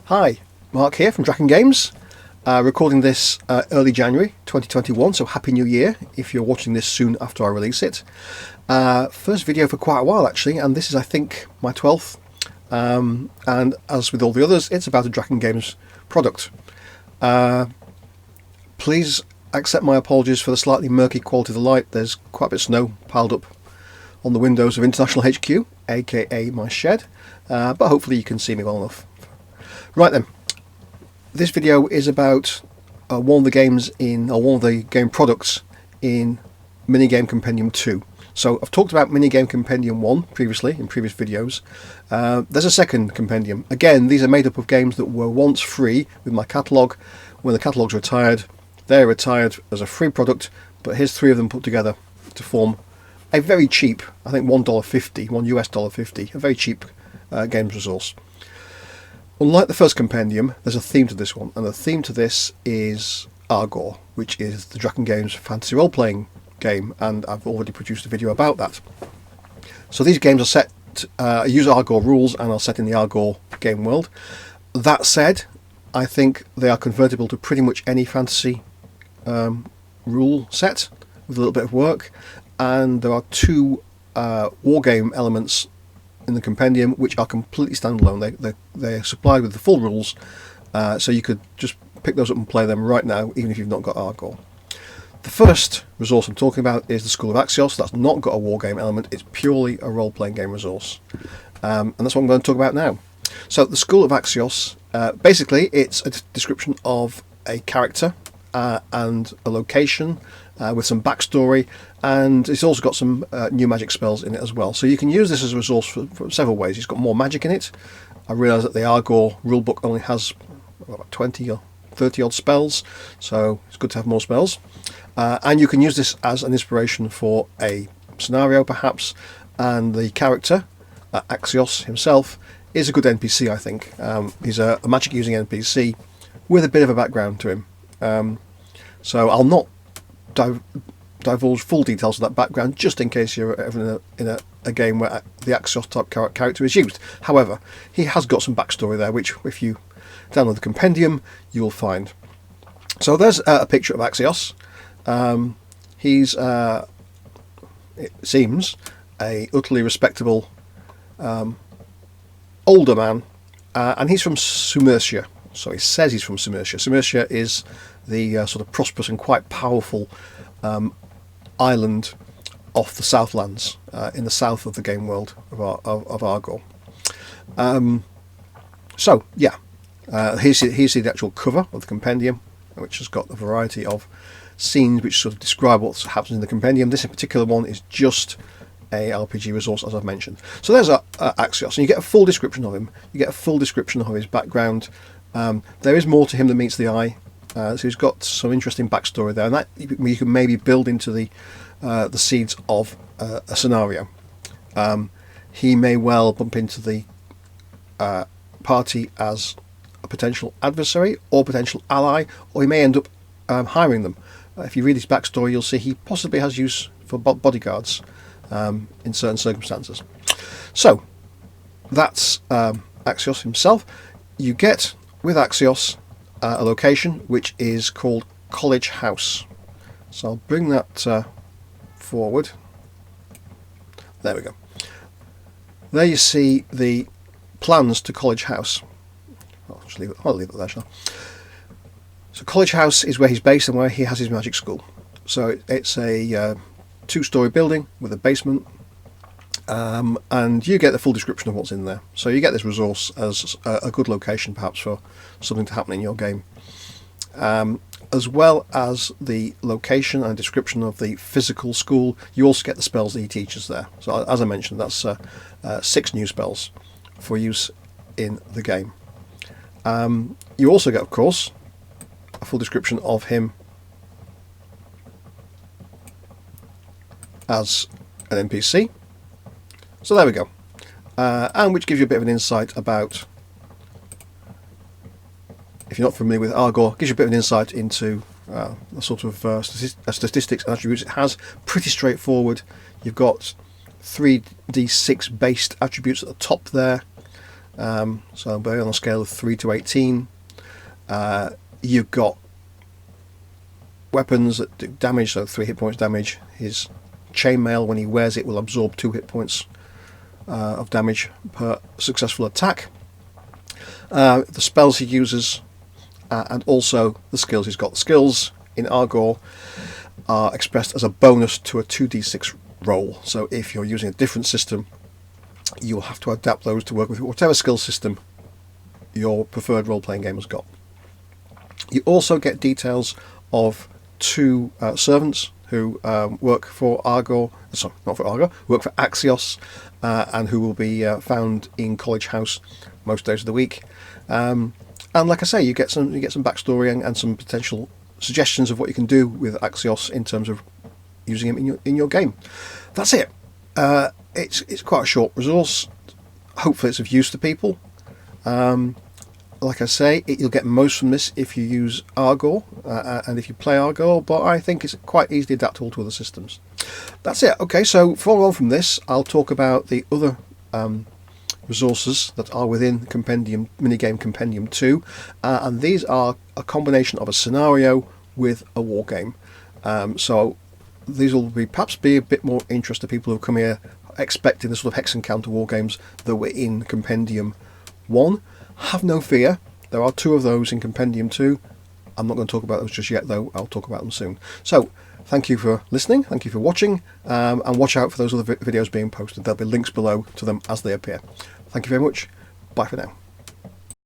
Hi, Mark here from Draken Games, recording this early January 2021, so Happy New Year if you're watching this soon after I release it. First video for quite a while actually, and this is I think my 12th, and as with all the others, it's about a Draken Games product. Please accept my apologies for the slightly murky quality of the light. There's quite a bit of snow piled up on the windows of International HQ, aka my shed, but hopefully you can see me well enough. Right then, this video is about one of the games one of the game products in Minigame Compendium 2. So I've talked about Minigame Compendium 1 previously, in previous videos. There's a second compendium. Again, these are made up of games that were once free with my catalogue. When the catalogue's retired, they're retired as a free product, but here's 3 of them put together to form a very cheap, I think $1.50, $1 a very cheap games resource. Unlike the first compendium, there's a theme to this one, and the theme to this is Argor, which is the Draken Games fantasy role-playing game, and I've already produced a video about that. So these games are set, use Argor rules and are set in the Argor game world. That said, I think they are convertible to pretty much any fantasy rule set with a little bit of work, and there are 2 wargame elements in the compendium which are completely standalone. They're supplied with the full rules, so you could just pick those up and play them right now even if you've not got Argor. The first resource I'm talking about is the School of Axios. That's not got a wargame element, it's purely a role-playing game resource, and that's what I'm going to talk about now. So the School of Axios, basically it's a description of a character and a location with some backstory, and it's also got some new magic spells in it as well. So you can use this as a resource for several ways. It's got more magic in it. I realise that the Argor rulebook only has about 20 or 30 odd spells, so it's good to have more spells. And you can use this as an inspiration for a scenario perhaps, and the character, Axios himself, is a good NPC I think. He's a magic using NPC with a bit of a background to him. So I'll not divulge full details of that background, just in case you're ever in a game where the Axios type character is used. However, he has got some backstory there, which if you download the compendium you'll find. So there's a picture of Axios. He's it seems a utterly respectable older man, and he's from Sumercia. So he says he's from Sumercia. Sumercia is the sort of prosperous and quite powerful island off the Southlands, in the south of the game world of Argor. So yeah, here's the actual cover of the compendium, which has got a variety of scenes which sort of describe what happens in the compendium. This in particular one is just a RPG resource, as I've mentioned. So there's Axios, and you get a full description of him. You get a full description of his background. There is more to him than meets the eye. So he's got some interesting backstory there, and that you can maybe build into the seeds of a scenario. He may well bump into the party as a potential adversary or potential ally, or he may end up hiring them. If you read his backstory, you'll see he possibly has use for bodyguards in certain circumstances. So that's Axios himself. You get with Axios a location which is called College House. So I'll bring that forward. There we go. There you see the plans to College House. I'll leave it there, shall I? So College House is where he's based and where he has his magic school. So it's a 2-story building with a basement, and you get the full description of what's in there. So you get this resource as a good location perhaps for something to happen in your game, as well as the location and description of the physical school. You also get the spells that he teaches there. So as I mentioned, that's 6 new spells for use in the game. You also get, of course, a full description of him as an NPC. So there we go, and which gives you a bit of an insight about, if you're not familiar with Argor, gives you a bit of an insight into the sort of statistics and attributes it has. Pretty straightforward. You've got 3d6 based attributes at the top there, So very on a scale of 3 to 18. You've got weapons that do damage, so 3 hit points damage. His chainmail, when he wears it, will absorb 2 hit points of damage per successful attack. The spells he uses, and also the skills he's got. The skills in Argor are expressed as a bonus to a 2d6 roll. So if you're using a different system, you'll have to adapt those to work with whatever skill system your preferred role-playing game has got. You also get details of 2 servants who work for Argor, sorry, not for Argor, work for Axios, and who will be found in College House most days of the week. And like I say, you get some backstory and some potential suggestions of what you can do with Axios in terms of using him in your game. That's it. It's quite a short resource. Hopefully it's of use to people. Like I say, you'll get most from this if you use Argor and if you play Argor, but I think it's quite easily adaptable to other systems. That's it. Okay, so following on from this, I'll talk about the other resources that are within Minigame Compendium 2, and these are a combination of a scenario with a war game. So these will perhaps be a bit more interest to people who come here expecting the sort of hex encounter war games that were in Compendium 1. Have no fear, there are 2 of those in Compendium 2. I'm not going to talk about those just yet, though. I'll talk about them soon. So thank you for listening, thank you for watching, and watch out for those other videos being posted. There'll be links below to them as they appear. Thank you very much. Bye for now.